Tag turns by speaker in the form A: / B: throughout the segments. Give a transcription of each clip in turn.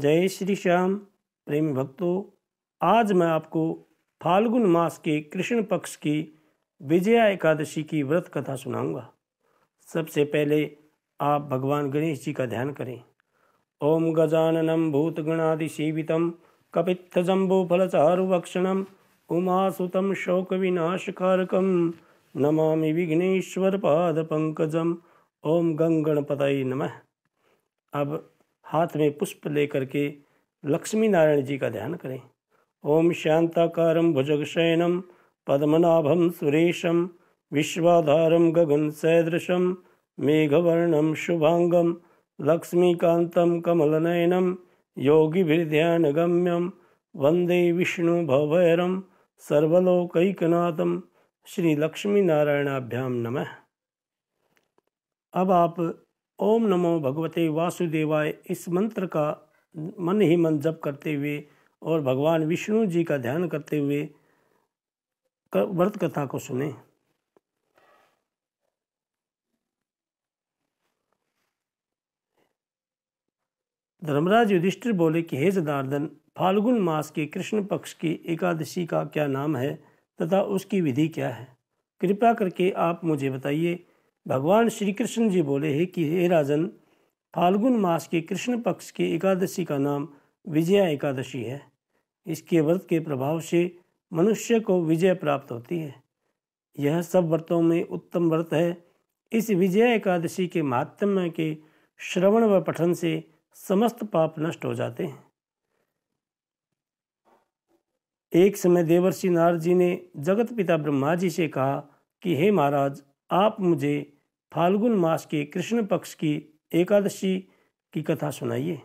A: जय श्री श्याम प्रेमी भक्तों, आज मैं आपको फाल्गुन मास के कृष्ण पक्ष की विजया एकादशी की व्रत कथा सुनाऊंगा। सबसे पहले आप भगवान गणेश जी का ध्यान करें। ओम गजाननं भूतगणादिसेवितं कपित्थजम्बूफलचारुभक्षणं उमासुतं शोकविनाशकारकं नमामि विघ्नेश्वरपादपङ्कजम्। ओम गंगणपतये नमः। अब हाथ में पुष्प लेकर के लक्ष्मी नारायण जी का ध्यान करें। ओम शांताकारं भुजगशयनं पद्मनाभं सुरेशं विश्वाधारं गगन सदृशं मेघवर्णं शुभांगं लक्ष्मीकान्तं कमलनयनं योगिभिर्ध्यानगम्यं वंदे विष्णु भवभयरं सर्वलोकैकनाथं। श्री लक्ष्मी नारायणाभ्यां नमः। अब आप ओम नमो भगवते वासुदेवाय इस मंत्र का मन ही मन जप करते हुए और भगवान विष्णु जी का ध्यान करते हुए व्रत कथा को सुने। धर्मराज युधिष्ठिर बोले कि हे जनार्दन, फाल्गुन मास के कृष्ण पक्ष की एकादशी का क्या नाम है तथा उसकी विधि क्या है? कृपया करके आप मुझे बताइए। भगवान श्री कृष्ण जी बोले हैं कि हे राजन, फाल्गुन मास के कृष्ण पक्ष की एकादशी का नाम विजया एकादशी है। इसके व्रत के प्रभाव से मनुष्य को विजय प्राप्त होती है। यह सब व्रतों में उत्तम व्रत है। इस विजया एकादशी के महात्म्य के श्रवण व पठन से समस्त पाप नष्ट हो जाते हैं। एक समय देवर्षि नारद जी ने जगत पिता ब्रह्मा जी से कहा कि हे महाराज, आप मुझे फाल्गुन मास के कृष्ण पक्ष की एकादशी की कथा सुनाइए।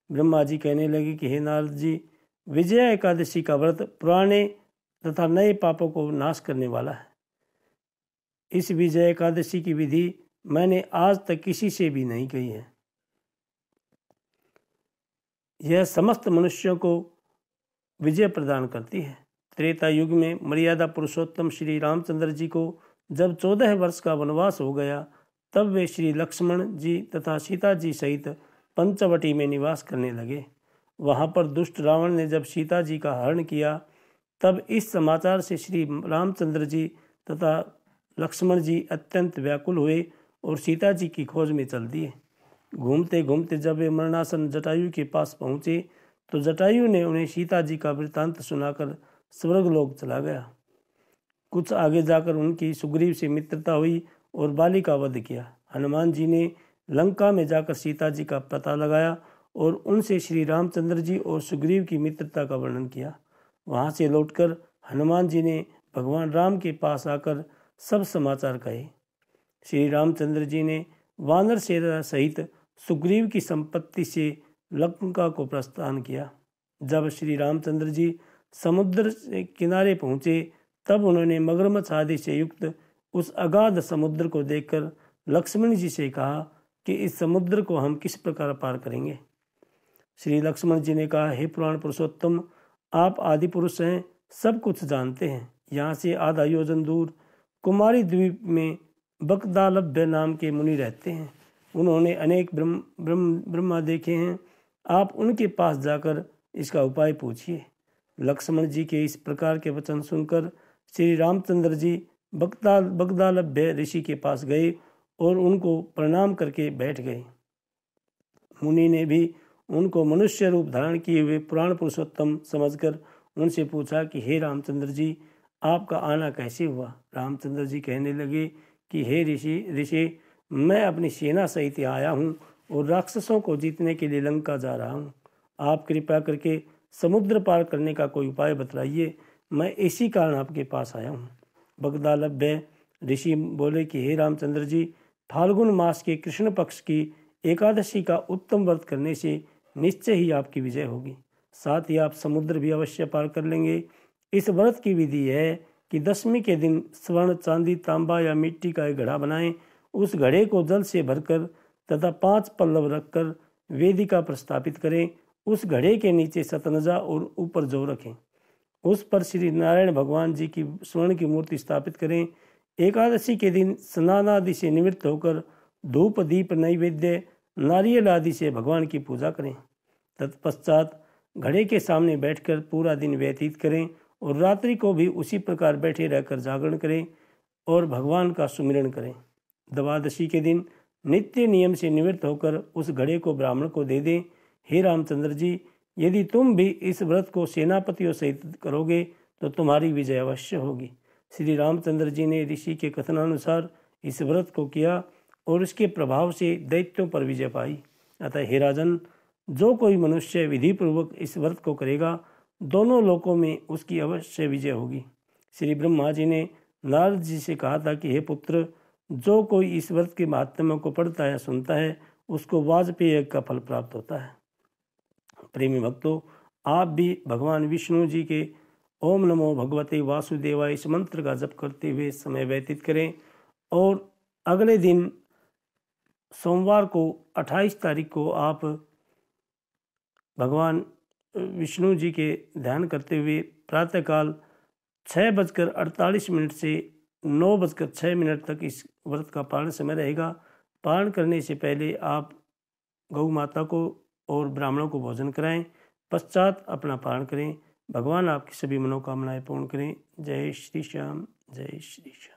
A: ब्रह्मा जी कहने लगे कि हे नारद जी, विजया एकादशी का व्रत पुराने तथा नए पापों को नाश करने वाला है। इस विजया एकादशी की विधि मैंने आज तक किसी से भी नहीं कही है। यह समस्त मनुष्यों को विजय प्रदान करती है। त्रेता युग में मर्यादा पुरुषोत्तम श्री रामचंद्र जी को जब 14 वर्ष का वनवास हो गया, तब वे श्री लक्ष्मण जी तथा सीता जी सहित पंचवटी में निवास करने लगे। वहां पर दुष्ट रावण ने जब सीता जी का हरण किया, तब इस समाचार से श्री रामचंद्र जी तथा लक्ष्मण जी अत्यंत व्याकुल हुए और सीता जी की खोज में चल दिए। घूमते घूमते जब वे मरणासन जटायु के पास पहुंचे, तो जटायु ने उन्हें सीता जी का वृत्तांत सुनाकर स्वर्गलोक चला गया। कुछ आगे जाकर उनकी सुग्रीव से मित्रता हुई और बाली का वध किया। हनुमान जी ने लंका में जाकर सीता जी का पता लगाया और उनसे श्री रामचंद्र जी और सुग्रीव की मित्रता का वर्णन किया। वहां से लौटकर हनुमान जी ने भगवान राम के पास आकर सब समाचार कहे। श्री रामचंद्र जी ने वानर सेना सहित सुग्रीव की संपत्ति से लंका को प्रस्थान किया। जब श्री रामचंद्र जी समुद्र के किनारे पहुंचे, तब उन्होंने मगरमच्छ आदि से युक्त उस अगाध समुद्र को देखकर लक्ष्मण जी से कहा कि इस समुद्र को हम किस प्रकार पार करेंगे। श्री लक्ष्मण जी ने कहा, हे पुराण पुरुषोत्तम, आप आदि पुरुष हैं, सब कुछ जानते हैं। यहाँ से आधा योजन दूर कुमारी द्वीप में बकदालभ्य नाम के मुनि रहते हैं। उन्होंने अनेक ब्रह्मा देखे हैं। आप उनके पास जाकर इसका उपाय पूछिए। लक्ष्मण जी के इस प्रकार के वचन सुनकर श्री रामचंद्र जी बगदालभ्य ऋषि के पास गए और उनको प्रणाम करके बैठ गए। मुनि ने भी उनको मनुष्य रूप धारण किए हुए पुराण पुरुषोत्तम समझकर उनसे पूछा कि हे रामचंद्र जी, आपका आना कैसे हुआ? रामचंद्र जी कहने लगे कि हे ऋषि, मैं अपनी सेना सहित आया हूँ और राक्षसों को जीतने के लिए लंका जा रहा हूँ। आप कृपया करके समुद्र पार करने का कोई उपाय बतलाइए। मैं इसी कारण आपके पास आया हूँ। बगदालभ्य ऋषि बोले कि हे रामचंद्र जी, फाल्गुन मास के कृष्ण पक्ष की एकादशी का उत्तम व्रत करने से निश्चय ही आपकी विजय होगी। साथ ही आप समुद्र भी अवश्य पार कर लेंगे। इस व्रत की विधि है कि दशमी के दिन स्वर्ण, चांदी, तांबा या मिट्टी का एक घड़ा बनाएं। उस घड़े को जल से भरकर तथा 5 पल्लव रखकर वेदिका पर स्थापित करें। उस घड़े के नीचे सतनजा और ऊपर जौ रखें। उस पर श्री नारायण भगवान जी की स्वर्ण की मूर्ति स्थापित करें। एकादशी के दिन स्नान आदि से निवृत्त होकर धूप, दीप, नैवेद्य, नारियल आदि से भगवान की पूजा करें। तत्पश्चात घड़े के सामने बैठकर पूरा दिन व्यतीत करें और रात्रि को भी उसी प्रकार बैठे रहकर जागरण करें और भगवान का सुमिरन करें। द्वादशी के दिन नित्य नियम से निवृत्त होकर उस घड़े को ब्राह्मण को दे दें। हे रामचंद्र जी, यदि तुम भी इस व्रत को सेनापतियों सहित करोगे तो तुम्हारी विजय अवश्य होगी। श्री रामचंद्र जी ने ऋषि के कथनानुसार इस व्रत को किया और इसके प्रभाव से दैत्यों पर विजय पाई। अतः हे राजन, जो कोई मनुष्य विधि पूर्वक इस व्रत को करेगा दोनों लोकों में उसकी अवश्य विजय होगी। श्री ब्रह्मा जी ने नारद जी से कहा था कि हे पुत्र, जो कोई इस व्रत के महात्म्य को पढ़ता है सुनता है उसको वाजपेयी यज्ञ का फल प्राप्त होता है। प्रेमी भक्तों, आप भी भगवान विष्णु जी के ओम नमो भगवते वासुदेवाय इस मंत्र का जप करते हुए समय व्यतीत करें और अगले दिन सोमवार को 28 तारीख को आप भगवान विष्णु जी के ध्यान करते हुए प्रातःकाल 6:48 से 9:06 तक इस व्रत का पारण समय रहेगा। पारण करने से पहले आप गौ माता को और ब्राह्मणों को भोजन कराएं, पश्चात अपना पारण करें। भगवान आपकी सभी मनोकामनाएं पूर्ण करें। जय श्री श्याम, जय श्री श्याम।